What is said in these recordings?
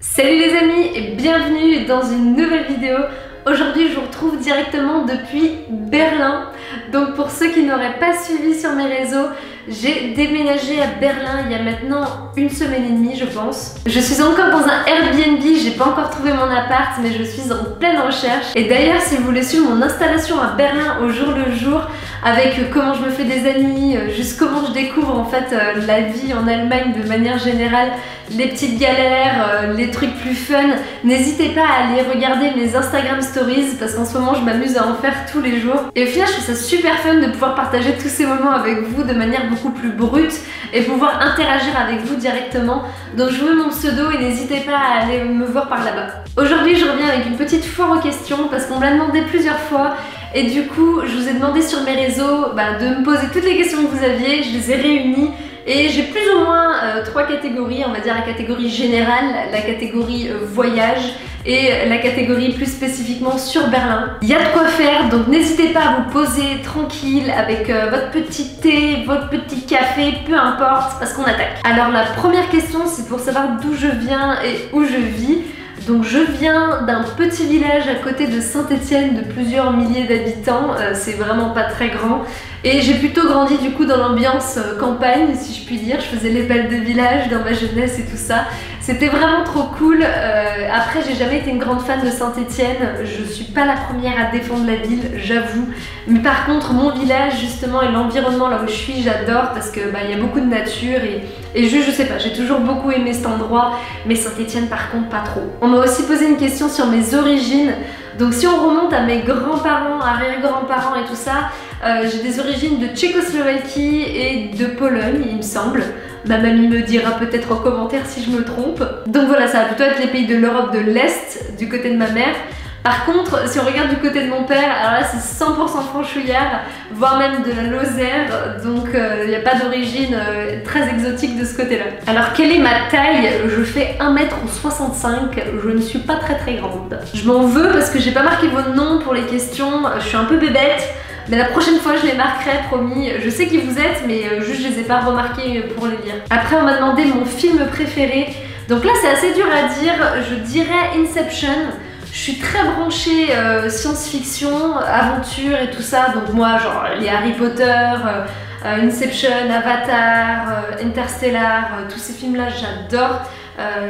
Salut les amis et bienvenue dans une nouvelle vidéo. Aujourd'hui je vous retrouve directement depuis Berlin. Donc pour ceux qui n'auraient pas suivi sur mes réseaux, j'ai déménagé à Berlin il y a maintenant une semaine et demie je pense. Je suis encore dans un Airbnb, j'ai pas encore trouvé mon appart mais je suis en pleine recherche. Et d'ailleurs si vous voulez suivre mon installation à Berlin au jour le jour, avec comment je me fais des amis, juste comment je découvre en fait la vie en Allemagne de manière générale, les petites galères, les trucs plus fun, n'hésitez pas à aller regarder mes Instagram stories parce qu'en ce moment je m'amuse à en faire tous les jours. Et au final je trouve ça super fun de pouvoir partager tous ces moments avec vous de manière beaucoup plus brute et pouvoir interagir avec vous directement. Donc je vous mets mon pseudo et n'hésitez pas à aller me voir par là-bas. Aujourd'hui je reviens avec une petite foire aux questions parce qu'on me l'a demandé plusieurs fois. Et du coup, je vous ai demandé sur mes réseaux de me poser toutes les questions que vous aviez, je les ai réunies et j'ai plus ou moins trois catégories, on va dire la catégorie générale, la catégorie voyage et la catégorie plus spécifiquement sur Berlin. Il y a de quoi faire, donc n'hésitez pas à vous poser tranquille avec votre petit thé, votre petit café, peu importe, parce qu'on attaque. Alors la première question, c'est pour savoir d'où je viens et où je vis. Donc je viens d'un petit village à côté de Saint-Étienne de plusieurs milliers d'habitants, c'est vraiment pas très grand. Et j'ai plutôt grandi du coup dans l'ambiance campagne si je puis dire, je faisais les bals de village dans ma jeunesse et tout ça. C'était vraiment trop cool. Après j'ai jamais été une grande fan de Saint-Étienne, je suis pas la première à défendre la ville, j'avoue. Mais par contre mon village justement et l'environnement là où je suis j'adore parce que y a beaucoup de nature et juste je sais pas, j'ai toujours beaucoup aimé cet endroit. Mais Saint-Étienne par contre pas trop. On m'a aussi posé une question sur mes origines. Donc si on remonte à mes grands-parents, arrière-grands-parents et tout ça, j'ai des origines de Tchécoslovaquie et de Pologne il me semble. Ma mamie me dira peut-être en commentaire si je me trompe. Donc voilà, ça va plutôt être les pays de l'Europe de l'Est du côté de ma mère. Par contre, si on regarde du côté de mon père, alors là c'est 100% franchouillard, voire même de la Lozère, donc il n'y a pas d'origine très exotique de ce côté-là. Alors quelle est ma taille? Je fais 1m65, je ne suis pas très grande. Je m'en veux parce que j'ai pas marqué vos noms pour les questions, je suis un peu bébête. Mais la prochaine fois je les marquerai, promis. Je sais qui vous êtes mais juste je les ai pas remarqués pour les lire. Après on m'a demandé mon film préféré. Donc là c'est assez dur à dire, je dirais Inception. Je suis très branchée science-fiction, aventure et tout ça. Donc moi genre les Harry Potter, Inception, Avatar, Interstellar, tous ces films là j'adore.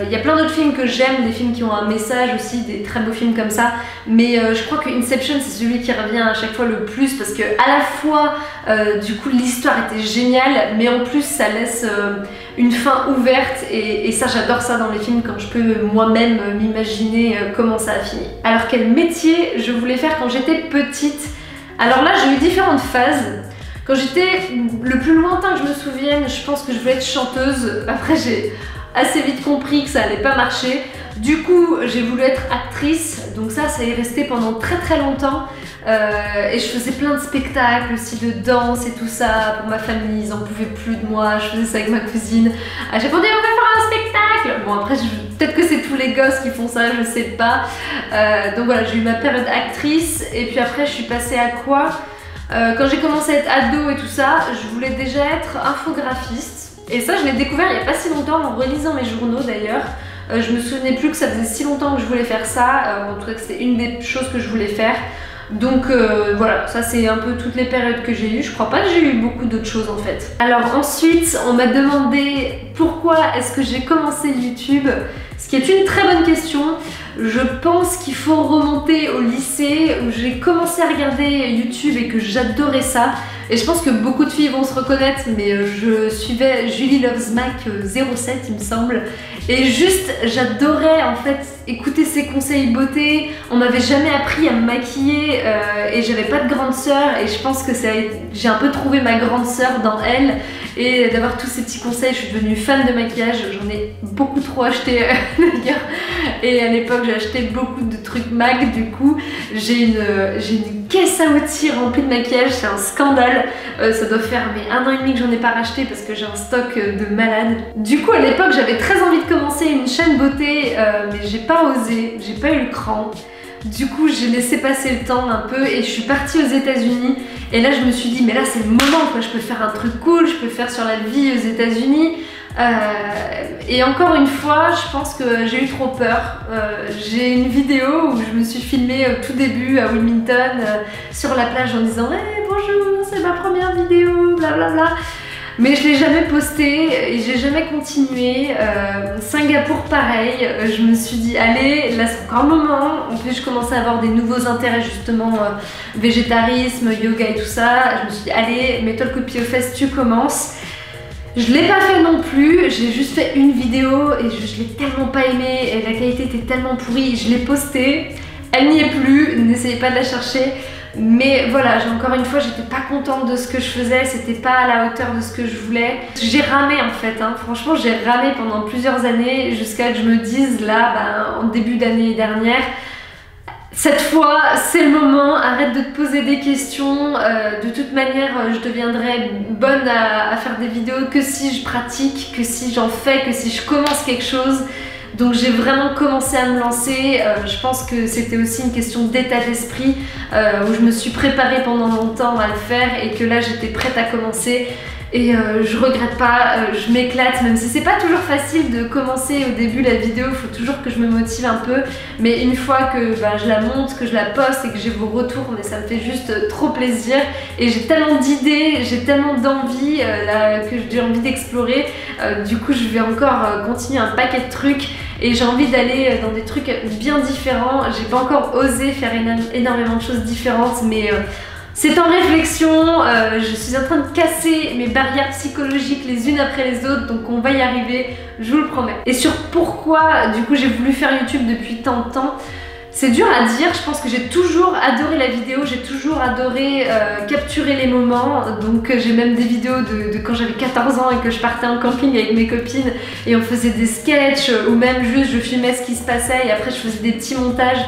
Il y a plein d'autres films que j'aime, des films qui ont un message aussi, des très beaux films comme ça. Mais je crois que Inception c'est celui qui revient à chaque fois le plus parce que à la fois du coup l'histoire était géniale mais en plus ça laisse une fin ouverte et ça j'adore ça dans les films quand je peux moi-même m'imaginer comment ça a fini. Alors quel métier je voulais faire quand j'étais petite? Alors là j'ai eu différentes phases. Quand j'étais le plus lointain que je me souvienne, je pense que je voulais être chanteuse. Après j'ai assez vite compris que ça allait pas marcher. Du coup j'ai voulu être actrice, donc ça est resté pendant très longtemps et je faisais plein de spectacles aussi de danse et tout ça pour ma famille, ils en pouvaient plus de moi, je faisais ça avec ma cousine. À chaque fois on va faire un spectacle. Bon après peut-être que c'est tous les gosses qui font ça, je sais pas. Donc voilà, j'ai eu ma période actrice et puis après je suis passée à quoi? Quand j'ai commencé à être ado et tout ça, je voulais déjà être infographiste. Et ça je l'ai découvert il n'y a pas si longtemps en relisant mes journaux d'ailleurs. Je me souvenais plus que ça faisait si longtemps que je voulais faire ça, en tout cas que c'était une des choses que je voulais faire. Donc voilà, ça c'est un peu toutes les périodes que j'ai eues. Je crois pas que j'ai eu beaucoup d'autres choses en fait. Alors ensuite on m'a demandé pourquoi est-ce que j'ai commencé YouTube, ce qui est une très bonne question. Je pense qu'il faut remonter au lycée où j'ai commencé à regarder YouTube et que j'adorais ça. Et je pense que beaucoup de filles vont se reconnaître, mais je suivais Julie Loves Mac 07 il me semble. Et juste j'adorais en fait écouter ses conseils beauté. On m'avait jamais appris à me maquiller et j'avais pas de grande sœur et je pense que j'ai un peu trouvé ma grande sœur dans elle. Et d'avoir tous ces petits conseils, je suis devenue fan de maquillage, j'en ai beaucoup trop acheté d'ailleurs. Et à l'époque j'ai acheté beaucoup de trucs MAC, du coup j'ai une caisse à outils remplie de maquillage, c'est un scandale. Ça doit faire mais 1 an et demi que j'en ai pas racheté parce que j'ai un stock de malade. Du coup à l'époque j'avais très envie de commencer une chaîne beauté mais j'ai pas osé, j'ai pas eu le cran. Du coup j'ai laissé passer le temps un peu et je suis partie aux États-Unis. Et là je me suis dit mais là c'est le moment quoi, je peux faire un truc cool, je peux faire sur la vie aux États-Unis. Et encore une fois, je pense que j'ai eu trop peur. J'ai une vidéo où je me suis filmée au tout début à Wilmington sur la plage en disant hey, bonjour, c'est ma première vidéo, blablabla. Mais je l'ai jamais posté et j'ai jamais continué. Singapour pareil, je me suis dit allez, là c'est encore le moment. En plus je commençais à avoir des nouveaux intérêts justement, végétarisme, yoga et tout ça. Je me suis dit allez, mets-toi le coup de pied aux fesses, tu commences. Je l'ai pas fait non plus, j'ai juste fait une vidéo et je l'ai tellement pas aimée et la qualité était tellement pourrie, je l'ai postée, elle n'y est plus, n'essayez pas de la chercher. Mais voilà, encore une fois, j'étais pas contente de ce que je faisais, c'était pas à la hauteur de ce que je voulais. J'ai ramé en fait, hein. Franchement j'ai ramé pendant plusieurs années jusqu'à ce que je me dise là, en début d'année dernière, cette fois, c'est le moment, arrête de te poser des questions, de toute manière je deviendrai bonne à faire des vidéos que si je pratique, que si j'en fais, que si je commence quelque chose. Donc j'ai vraiment commencé à me lancer, je pense que c'était aussi une question d'état d'esprit, où je me suis préparée pendant longtemps à le faire et que là j'étais prête à commencer. Et je regrette pas, je m'éclate, même si c'est pas toujours facile de commencer au début la vidéo, il faut toujours que je me motive un peu, mais une fois que je la monte, que je la poste et que j'ai vos retours, mais ça me fait juste trop plaisir et j'ai tellement d'idées, j'ai tellement d'envie que j'ai envie d'explorer, du coup je vais encore continuer un paquet de trucs et j'ai envie d'aller dans des trucs bien différents. J'ai pas encore osé faire énormément de choses différentes, mais c'est en réflexion, je suis en train de casser mes barrières psychologiques les unes après les autres, donc on va y arriver, je vous le promets. Et sur pourquoi du coup j'ai voulu faire YouTube depuis tant de temps, c'est dur à dire, je pense que j'ai toujours adoré la vidéo, j'ai toujours adoré capturer les moments, donc j'ai même des vidéos de quand j'avais 14 ans et que je partais en camping avec mes copines et on faisait des sketchs ou même juste je filmais ce qui se passait et après je faisais des petits montages.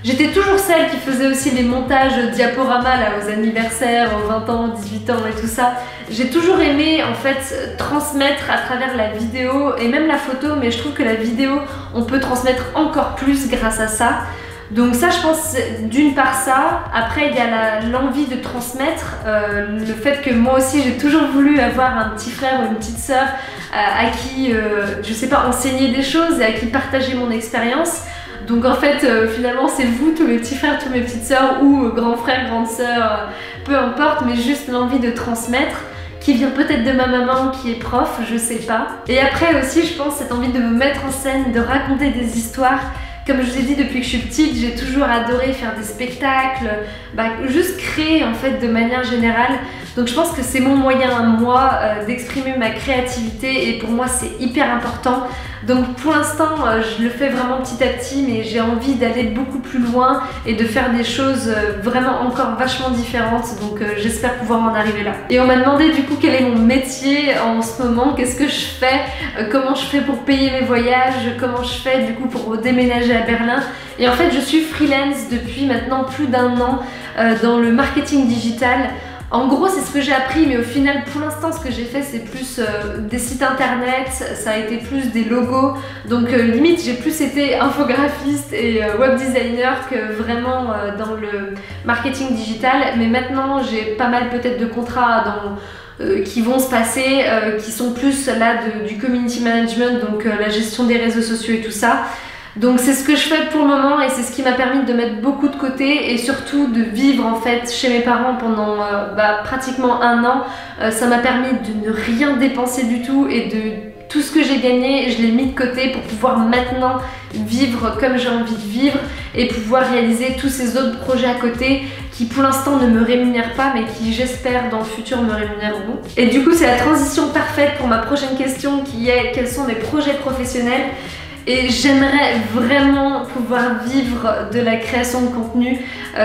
J'étais toujours celle qui faisait aussi les montages diaporama là, aux anniversaires, aux 20 ans, 18 ans et tout ça. J'ai toujours aimé en fait transmettre à travers la vidéo et même la photo, mais je trouve que la vidéo, on peut transmettre encore plus grâce à ça. Donc ça, je pense, d'une part ça, après il y a l'envie de transmettre, le fait que moi aussi j'ai toujours voulu avoir un petit frère ou une petite sœur à qui, je sais pas, enseigner des choses et à qui partager mon expérience. Donc en fait, finalement c'est vous, tous mes petits frères, toutes mes petites sœurs ou grands frères, grandes sœurs, peu importe, mais juste l'envie de transmettre qui vient peut-être de ma maman qui est prof, je sais pas. Et après aussi, je pense, cette envie de me mettre en scène, de raconter des histoires. Comme je vous ai dit, depuis que je suis petite, j'ai toujours adoré faire des spectacles, juste créer en fait de manière générale. Donc je pense que c'est mon moyen à moi d'exprimer ma créativité et pour moi c'est hyper important. Donc pour l'instant je le fais vraiment petit à petit, mais j'ai envie d'aller beaucoup plus loin et de faire des choses vraiment encore vachement différentes. Donc j'espère pouvoir en arriver là. Et on m'a demandé du coup quel est mon métier en ce moment, qu'est-ce que je fais, comment je fais pour payer mes voyages, comment je fais du coup pour déménager à Berlin. Et en fait je suis freelance depuis maintenant plus d'1 an dans le marketing digital. En gros c'est ce que j'ai appris, mais au final pour l'instant ce que j'ai fait c'est plus des sites internet, ça a été plus des logos, donc limite j'ai plus été infographiste et web designer que vraiment dans le marketing digital. Mais maintenant j'ai pas mal peut-être de contrats qui vont se passer, qui sont plus là du community management, donc la gestion des réseaux sociaux et tout ça. Donc c'est ce que je fais pour le moment et c'est ce qui m'a permis de mettre beaucoup de côté et surtout de vivre en fait chez mes parents pendant pratiquement 1 an. Ça m'a permis de ne rien dépenser du tout et de tout ce que j'ai gagné, je l'ai mis de côté pour pouvoir maintenant vivre comme j'ai envie de vivre et pouvoir réaliser tous ces autres projets à côté qui pour l'instant ne me rémunèrent pas mais qui j'espère dans le futur me rémunéreront. Et du coup c'est la transition parfaite pour ma prochaine question qui est quels sont mes projets professionnels. Et j'aimerais vraiment pouvoir vivre de la création de contenu,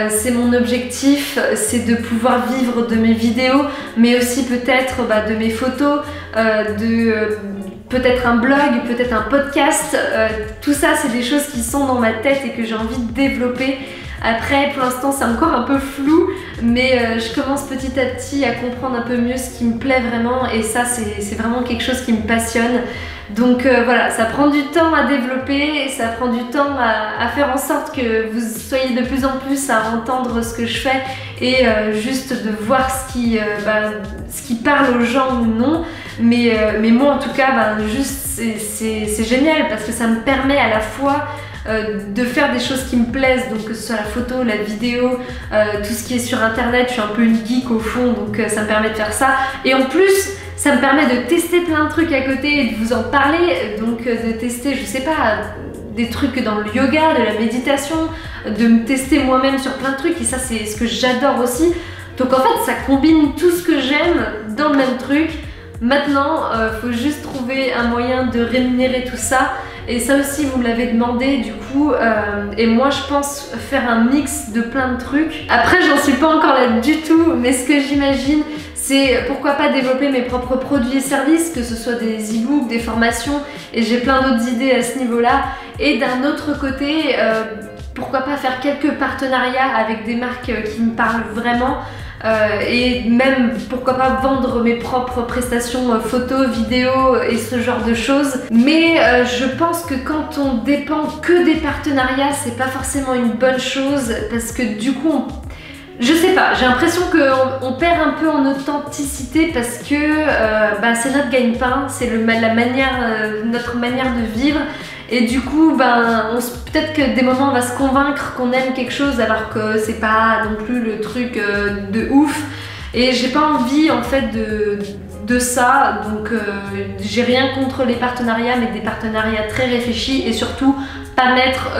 c'est mon objectif, c'est de pouvoir vivre de mes vidéos, mais aussi peut-être de mes photos, peut-être un blog, peut-être un podcast, tout ça c'est des choses qui sont dans ma tête et que j'ai envie de développer. Après pour l'instant c'est encore un peu flou, mais je commence petit à petit à comprendre un peu mieux ce qui me plaît vraiment et ça c'est vraiment quelque chose qui me passionne. Donc voilà, ça prend du temps à développer, ça prend du temps à faire en sorte que vous soyez de plus en plus à entendre ce que je fais et juste de voir ce qui parle aux gens ou non. mais moi en tout cas, juste c'est génial parce que ça me permet à la fois de faire des choses qui me plaisent, donc que ce soit la photo, la vidéo, tout ce qui est sur internet. Je suis un peu une geek au fond, donc ça me permet de faire ça, et en plus ça me permet de tester plein de trucs à côté et de vous en parler, donc de tester, je sais pas, des trucs dans le yoga, de la méditation, de me tester moi-même sur plein de trucs, et ça c'est ce que j'adore aussi. Donc en fait ça combine tout ce que j'aime dans le même truc. Maintenant, faut juste trouver un moyen de rémunérer tout ça, et ça aussi vous me l'avez demandé du coup, et moi je pense faire un mix de plein de trucs. Après j'en suis pas encore là du tout, mais ce que j'imagine c'est pourquoi pas développer mes propres produits et services, que ce soit des e-books, des formations, et j'ai plein d'autres idées à ce niveau-là. Et d'un autre côté, pourquoi pas faire quelques partenariats avec des marques qui me parlent vraiment, et même pourquoi pas vendre mes propres prestations photos, vidéos et ce genre de choses. Mais je pense que quand on dépend que des partenariats, c'est pas forcément une bonne chose, parce que du coup je sais pas, j'ai l'impression qu'on perd un peu en authenticité, parce que c'est notre gagne-pain, c'est notre manière de vivre. Et du coup, peut-être que des moments on va se convaincre qu'on aime quelque chose alors que c'est pas non plus le truc de ouf. Et j'ai pas envie en fait de ça, donc j'ai rien contre les partenariats, mais des partenariats très réfléchis, et surtout pas mettre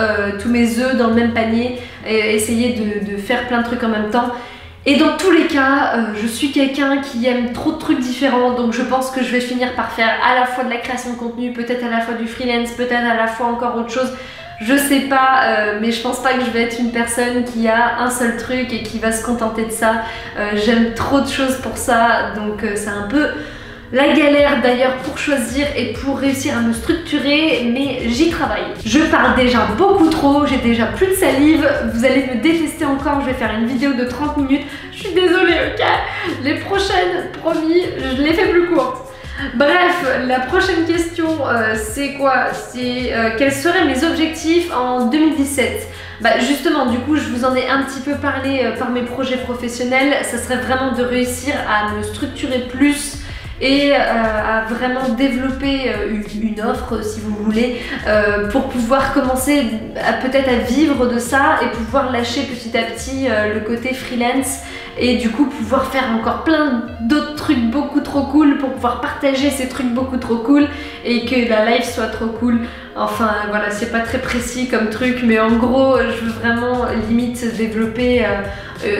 tous mes œufs dans le même panier et essayer de faire plein de trucs en même temps. Et dans tous les cas, je suis quelqu'un qui aime trop de trucs différents, donc je pense que je vais finir par faire à la fois de la création de contenu, peut-être à la fois du freelance, peut-être à la fois encore autre chose. Je sais pas, mais je pense pas que je vais être une personne qui a un seul truc et qui va se contenter de ça. J'aime trop de choses pour ça, donc c'est un peu la galère d'ailleurs pour choisir et pour réussir à me structurer, mais j'y travaille. Je parle déjà beaucoup trop, j'ai déjà plus de salive, vous allez me détester encore, je vais faire une vidéo de 30 minutes. Je suis désolée, ok? Les prochaines, promis, je les fais plus courtes. Bref, la prochaine question, c'est quoi? C'est quels seraient mes objectifs en 2017? Justement, du coup, je vous en ai un petit peu parlé par mes projets professionnels. Ça serait vraiment de réussir à me structurer plus et à vraiment développer une offre, si vous voulez, pour pouvoir commencer peut-être à vivre de ça et pouvoir lâcher petit à petit le côté freelance, et du coup pouvoir faire encore plein d'autres trucs beaucoup trop cool, pour pouvoir partager ces trucs beaucoup trop cool et que la life soit trop cool. Enfin voilà, c'est pas très précis comme truc, mais en gros je veux vraiment limite développer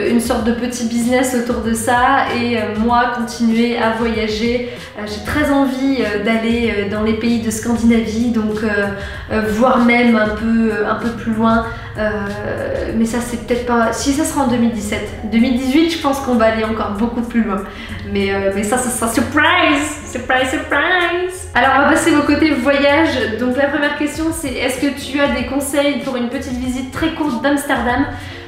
une sorte de petit business autour de ça, et moi continuer à voyager. J'ai très envie d'aller dans les pays de Scandinavie, donc voire même un peu plus loin, mais ça c'est peut-être pas, si ça sera en 2017. 2018 je pense qu'on va aller encore beaucoup plus loin, mais ça sera surprise, surprise, surprise. Alors on va passer au côté voyage. Donc la première question c'est: est-ce que tu as des conseils pour une petite visite très courte d'Amsterdam?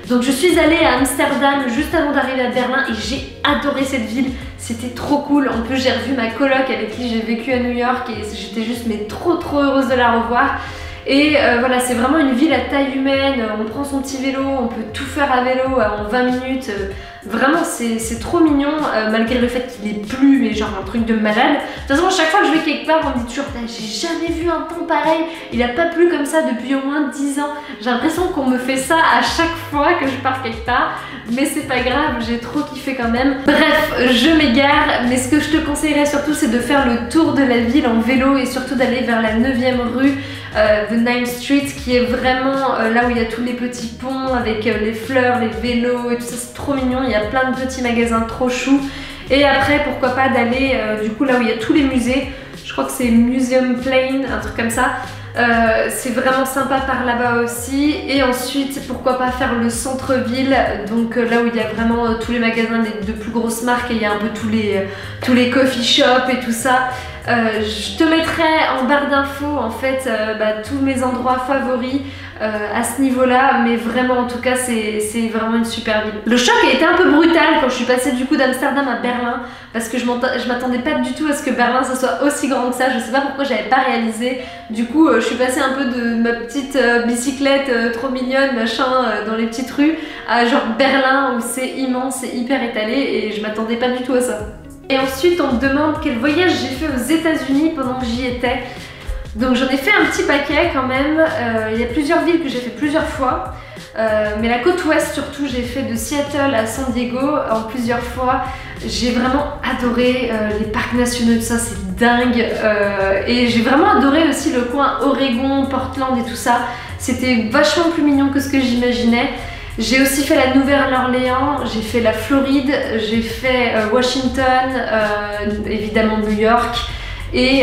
Donc je suis allée à Amsterdam juste avant d'arriver à Berlin et j'ai adoré cette ville, c'était trop cool. En plus j'ai revu ma coloc avec qui j'ai vécu à New York et j'étais juste trop heureuse de la revoir. Et voilà, c'est vraiment une ville à taille humaine, on prend son petit vélo, on peut tout faire à vélo en 20 minutes. Vraiment c'est trop mignon, malgré le fait qu'il ait plu, mais genre un truc de malade. De toute façon à chaque fois que je vais quelque part on me dit toujours: j'ai jamais vu un temps pareil, il a pas plu comme ça depuis au moins 10 ans. J'ai l'impression qu'on me fait ça à chaque fois que je pars quelque part, mais c'est pas grave, j'ai trop kiffé quand même. Bref, je m'égare, mais ce que je te conseillerais surtout c'est de faire le tour de la ville en vélo, et surtout d'aller vers la 9e rue, The 9th Street, qui est vraiment là où il y a tous les petits ponts avec les fleurs, les vélos et tout ça, c'est trop mignon. Il y a plein de petits magasins trop choux. Et après pourquoi pas d'aller du coup là où il y a tous les musées, je crois que c'est Museum Plain, un truc comme ça. C'est vraiment sympa par là-bas aussi. Et ensuite pourquoi pas faire le centre-ville, donc là où il y a vraiment tous les magasins de plus grosses marques, et il y a un peu tous les coffee shops et tout ça. Je te mettrai en barre d'infos en fait tous mes endroits favoris à ce niveau-là, mais vraiment en tout cas c'est vraiment une super ville. Le choc a été un peu brutal quand je suis passée du coup d'Amsterdam à Berlin, parce que je m'attendais pas du tout à ce que Berlin ça soit aussi grand que ça. Je sais pas pourquoi j'avais pas réalisé. Du coup je suis passée un peu de ma petite bicyclette trop mignonne machin dans les petites rues à genre Berlin où c'est immense et hyper étalé, et je m'attendais pas du tout à ça. Et ensuite on me demande quel voyage j'ai fait aux États-Unis pendant que j'y étais. Donc j'en ai fait un petit paquet quand même. Il y a plusieurs villes que j'ai fait plusieurs fois. Mais la côte ouest surtout, j'ai fait de Seattle à San Diego en plusieurs fois. J'ai vraiment adoré les parcs nationaux, tout ça, c'est dingue. Et j'ai vraiment adoré aussi le coin Oregon, Portland et tout ça. C'était vachement plus mignon que ce que j'imaginais. J'ai aussi fait la Nouvelle-Orléans, j'ai fait la Floride, j'ai fait Washington, évidemment New York. Et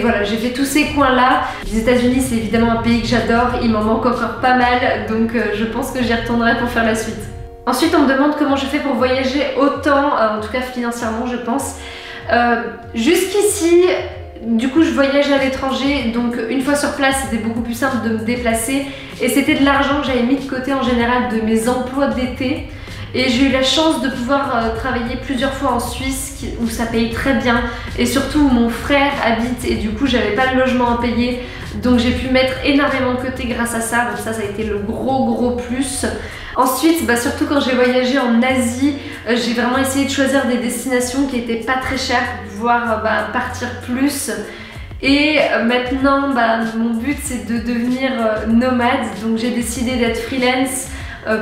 voilà, j'ai fait tous ces coins-là. Les États-Unis, c'est évidemment un pays que j'adore, il m'en manque encore pas mal, donc je pense que j'y retournerai pour faire la suite. Ensuite, on me demande comment je fais pour voyager autant, en tout cas financièrement, je pense. Jusqu'ici, du coup, je voyageais à l'étranger, donc une fois sur place, c'était beaucoup plus simple de me déplacer. Et c'était de l'argent que j'avais mis de côté en général de mes emplois d'été. Et j'ai eu la chance de pouvoir travailler plusieurs fois en Suisse où ça paye très bien et surtout où mon frère habite et du coup j'avais pas le logement à payer, donc j'ai pu mettre énormément de côté grâce à ça, donc ça a été le gros plus. Ensuite, surtout quand j'ai voyagé en Asie, j'ai vraiment essayé de choisir des destinations qui étaient pas très chères pour pouvoir partir plus. Et maintenant, mon but c'est de devenir nomade, donc j'ai décidé d'être freelance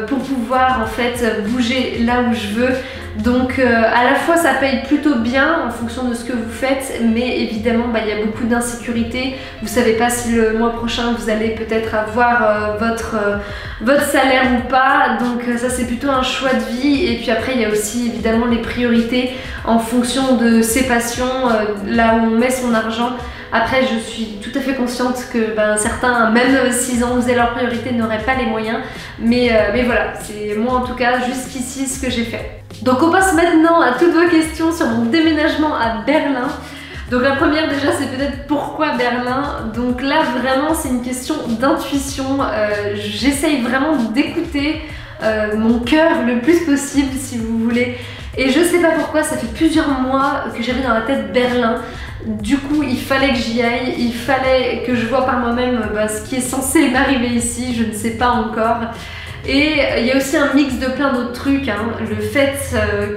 pour pouvoir en fait bouger là où je veux. Donc à la fois ça paye plutôt bien en fonction de ce que vous faites, mais évidemment il y a beaucoup d'insécurité. Vous savez pas si le mois prochain vous allez peut-être avoir votre salaire ou pas, donc ça c'est plutôt un choix de vie. Et puis après il y a aussi évidemment les priorités en fonction de ses passions, là où on met son argent. Après, je suis tout à fait consciente que certains, même s'ils en faisaient leur priorité, n'auraient pas les moyens. Mais voilà, c'est moi en tout cas jusqu'ici ce que j'ai fait. Donc on passe maintenant à toutes vos questions sur mon déménagement à Berlin. Donc la première déjà, c'est peut-être pourquoi Berlin. Donc là vraiment c'est une question d'intuition. J'essaye vraiment d'écouter mon cœur le plus possible si vous voulez. Et je sais pas pourquoi, ça fait plusieurs mois que j'avais dans la tête Berlin. Du coup, il fallait que j'y aille, il fallait que je vois par moi-même ce qui est censé m'arriver ici, je ne sais pas encore. Et il y a aussi un mix de plein d'autres trucs, le fait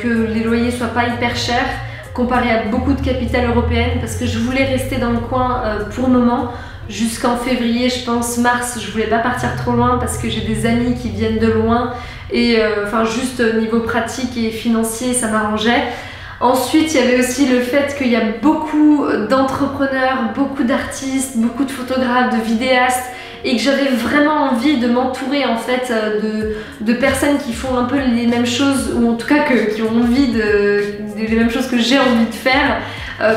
que les loyers soient pas hyper chers comparé à beaucoup de capitales européennes, parce que je voulais rester dans le coin pour le moment, jusqu'en février, je pense, mars, je voulais pas partir trop loin parce que j'ai des amis qui viennent de loin et juste niveau pratique et financier, ça m'arrangeait. Ensuite, il y avait aussi le fait qu'il y a beaucoup d'entrepreneurs, beaucoup d'artistes, beaucoup de photographes, de vidéastes et que j'avais vraiment envie de m'entourer en fait de personnes qui font un peu les mêmes choses ou en tout cas qui ont envie les mêmes choses que j'ai envie de faire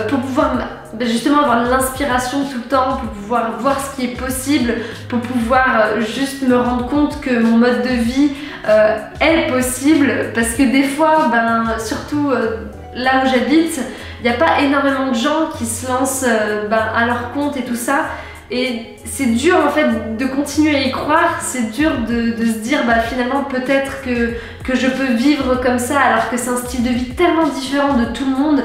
pour pouvoir justement avoir l'inspiration tout le temps, pour pouvoir voir ce qui est possible, pour pouvoir juste me rendre compte que mon mode de vie est possible parce que des fois, surtout là où j'habite, il n'y a pas énormément de gens qui se lancent à leur compte et tout ça. Et c'est dur en fait de continuer à y croire, c'est dur de se dire finalement peut-être que je peux vivre comme ça alors que c'est un style de vie tellement différent de tout le monde.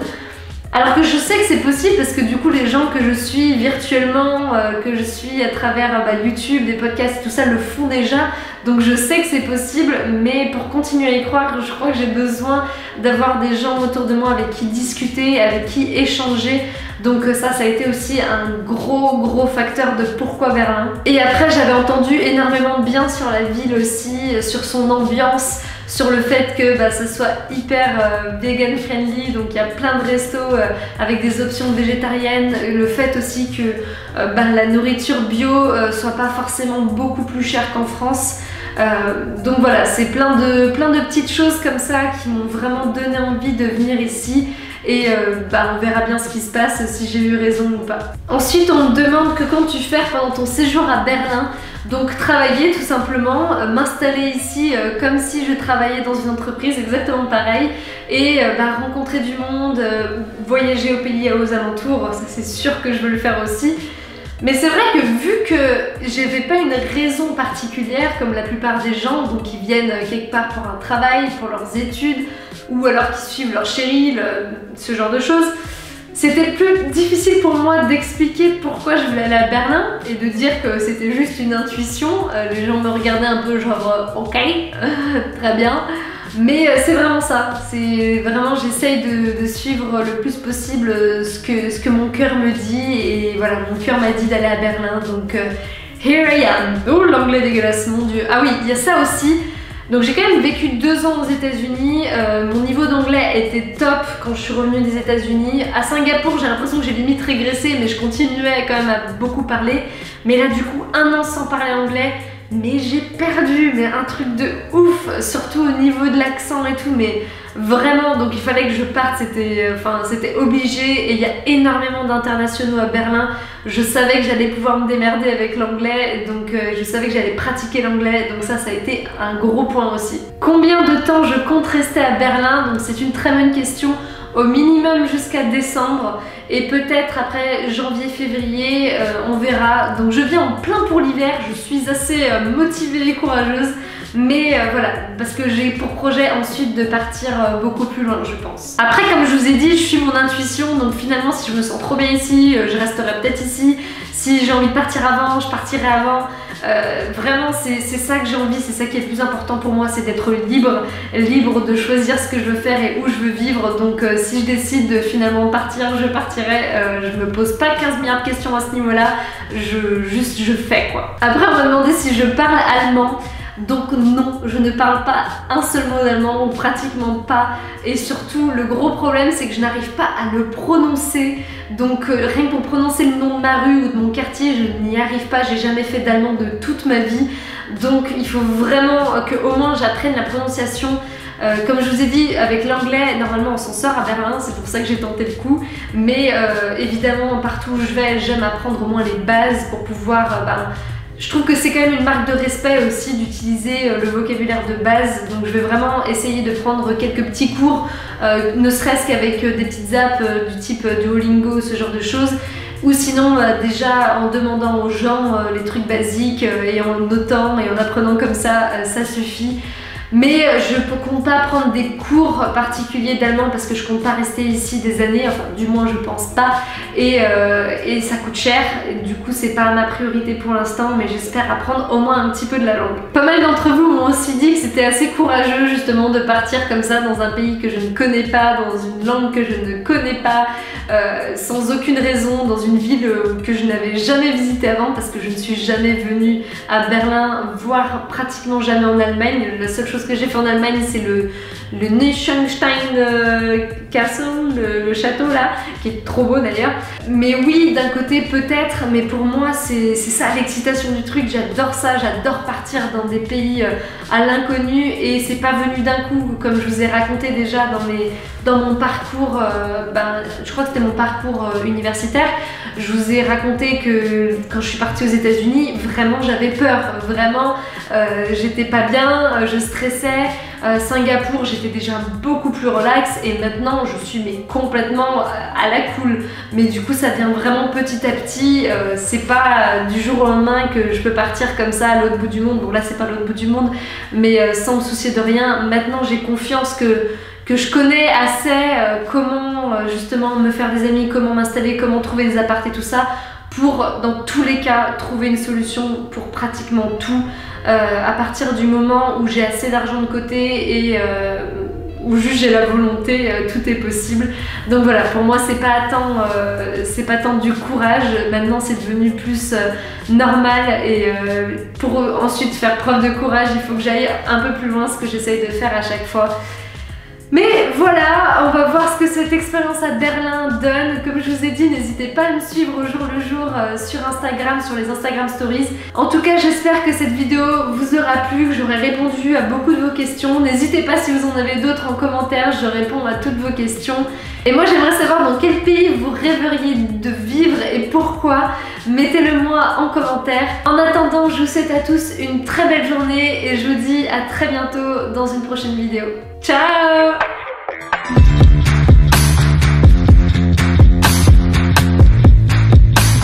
Alors que je sais que c'est possible parce que du coup les gens que je suis virtuellement, que je suis à travers YouTube, des podcasts, tout ça le font déjà. Donc je sais que c'est possible, mais pour continuer à y croire, je crois que j'ai besoin d'avoir des gens autour de moi avec qui discuter, avec qui échanger. Donc ça a été aussi un gros facteur de pourquoi Berlin. Et après j'avais entendu énormément de bien sur la ville aussi, sur son ambiance, sur le fait que ça soit hyper vegan friendly, donc il y a plein de restos avec des options végétariennes, le fait aussi que la nourriture bio soit pas forcément beaucoup plus chère qu'en France. Donc voilà, c'est plein de petites choses comme ça qui m'ont vraiment donné envie de venir ici. Et on verra bien ce qui se passe, si j'ai eu raison ou pas. Ensuite, on me demande que comptes-tu faire pendant ton séjour à Berlin. Donc travailler tout simplement, m'installer ici comme si je travaillais dans une entreprise, exactement pareil. Et rencontrer du monde, voyager au pays aux alentours, ça c'est sûr que je veux le faire aussi. Mais c'est vrai que vu que j'avais pas une raison particulière comme la plupart des gens, donc qui viennent quelque part pour un travail, pour leurs études, ou alors qui suivent leur chérie, ce genre de choses, c'était plus difficile pour moi d'expliquer pourquoi je voulais aller à Berlin et de dire que c'était juste une intuition. Les gens me regardaient un peu genre ok, très bien. Mais c'est vraiment ça, c'est vraiment j'essaye de suivre le plus possible ce que mon cœur me dit, et voilà, mon cœur m'a dit d'aller à Berlin, donc here I am. Oh, l'anglais dégueulasse, mon dieu. Ah oui, il y a ça aussi. Donc j'ai quand même vécu 2 ans aux États-Unis, mon niveau d'anglais était top quand je suis revenue des États-Unis. À Singapour, j'ai l'impression que j'ai limite régressé, mais je continuais quand même à beaucoup parler. Mais là du coup, 1 an sans parler anglais, mais j'ai perdu, mais un truc de ouf, surtout au niveau de l'accent et tout, mais vraiment, donc il fallait que je parte, c'était obligé, et il y a énormément d'internationaux à Berlin. Je savais que j'allais pouvoir me démerder avec l'anglais, donc je savais que j'allais pratiquer l'anglais, donc ça a été un gros point aussi. Combien de temps je compte rester à Berlin? Donc c'est une très bonne question. Au minimum jusqu'à décembre, et peut-être après janvier-février, on verra. Donc je viens en plein pour l'hiver, je suis assez motivée et courageuse, mais voilà, parce que j'ai pour projet ensuite de partir beaucoup plus loin, je pense. Après, comme je vous ai dit, je suis mon intuition, donc finalement si je me sens trop bien ici, je resterai peut-être ici. Si j'ai envie de partir avant, je partirai avant. Vraiment c'est ça que j'ai envie, c'est ça qui est le plus important pour moi, c'est d'être libre de choisir ce que je veux faire et où je veux vivre. Donc si je décide de finalement partir, je partirai, je me pose pas 15 milliards de questions à ce niveau là, je fais quoi. Après on m'a demandé si je parle allemand. Donc non, je ne parle pas un seul mot d'allemand, ou pratiquement pas, et surtout le gros problème c'est que je n'arrive pas à le prononcer. Donc rien que pour prononcer le nom de ma rue ou de mon quartier, je n'y arrive pas, j'ai jamais fait d'allemand de toute ma vie. Donc il faut vraiment qu'au moins j'apprenne la prononciation. Comme je vous ai dit, avec l'anglais, normalement on s'en sort à Berlin, c'est pour ça que j'ai tenté le coup. Mais évidemment, partout où je vais, j'aime apprendre au moins les bases pour pouvoir... je trouve que c'est quand même une marque de respect aussi d'utiliser le vocabulaire de base, donc je vais vraiment essayer de prendre quelques petits cours, ne serait-ce qu'avec des petites apps du type Duolingo, ce genre de choses, ou sinon déjà en demandant aux gens les trucs basiques et en notant et en apprenant comme ça, ça suffit. Mais je ne compte pas prendre des cours particuliers d'allemand parce que je compte pas rester ici des années, enfin du moins je pense pas, et ça coûte cher, et du coup c'est pas ma priorité pour l'instant, mais j'espère apprendre au moins un petit peu de la langue. Pas mal d'entre vous m'ont aussi dit que c'était assez courageux justement de partir comme ça dans un pays que je ne connais pas, dans une langue que je ne connais pas, sans aucune raison, dans une ville que je n'avais jamais visitée avant parce que je ne suis jamais venue à Berlin, voire pratiquement jamais en Allemagne. La seule chose que j'ai fait en Allemagne c'est le Neuschwanstein Castle, le château là, qui est trop beau d'ailleurs. Mais oui, d'un côté peut-être, mais pour moi c'est ça l'excitation du truc, j'adore ça, j'adore partir dans des pays à l'inconnu, et c'est pas venu d'un coup, comme je vous ai raconté déjà dans mon parcours, je crois que c'était mon parcours universitaire. Je vous ai raconté que quand je suis partie aux États-Unis, vraiment j'avais peur, vraiment j'étais pas bien, je stressais. Singapour, j'étais déjà beaucoup plus relax, et maintenant je suis complètement à la cool. Mais du coup ça vient vraiment petit à petit, c'est pas du jour au lendemain que je peux partir comme ça à l'autre bout du monde. Bon là c'est pas l'autre bout du monde, mais sans me soucier de rien. Maintenant j'ai confiance que je connais assez comment justement me faire des amis, comment m'installer, comment trouver des apparts et tout ça, pour dans tous les cas trouver une solution pour pratiquement tout, à partir du moment où j'ai assez d'argent de côté et où juste j'ai la volonté, tout est possible. Donc voilà, pour moi c'est pas tant du courage, maintenant c'est devenu plus normal, et pour ensuite faire preuve de courage il faut que j'aille un peu plus loin, ce que j'essaye de faire à chaque fois. Mais voilà, on va voir ce que cette expérience à Berlin donne. Comme je vous ai dit, n'hésitez pas à me suivre au jour le jour sur Instagram, sur les Instagram Stories. En tout cas, j'espère que cette vidéo vous aura plu, que j'aurai répondu à beaucoup de vos questions. N'hésitez pas si vous en avez d'autres en commentaire, je réponds à toutes vos questions. Et moi, j'aimerais savoir dans quel pays vous rêveriez de vivre et pourquoi. Mettez-le moi en commentaire. En attendant, je vous souhaite à tous une très belle journée et je vous dis à très bientôt dans une prochaine vidéo. Ciao!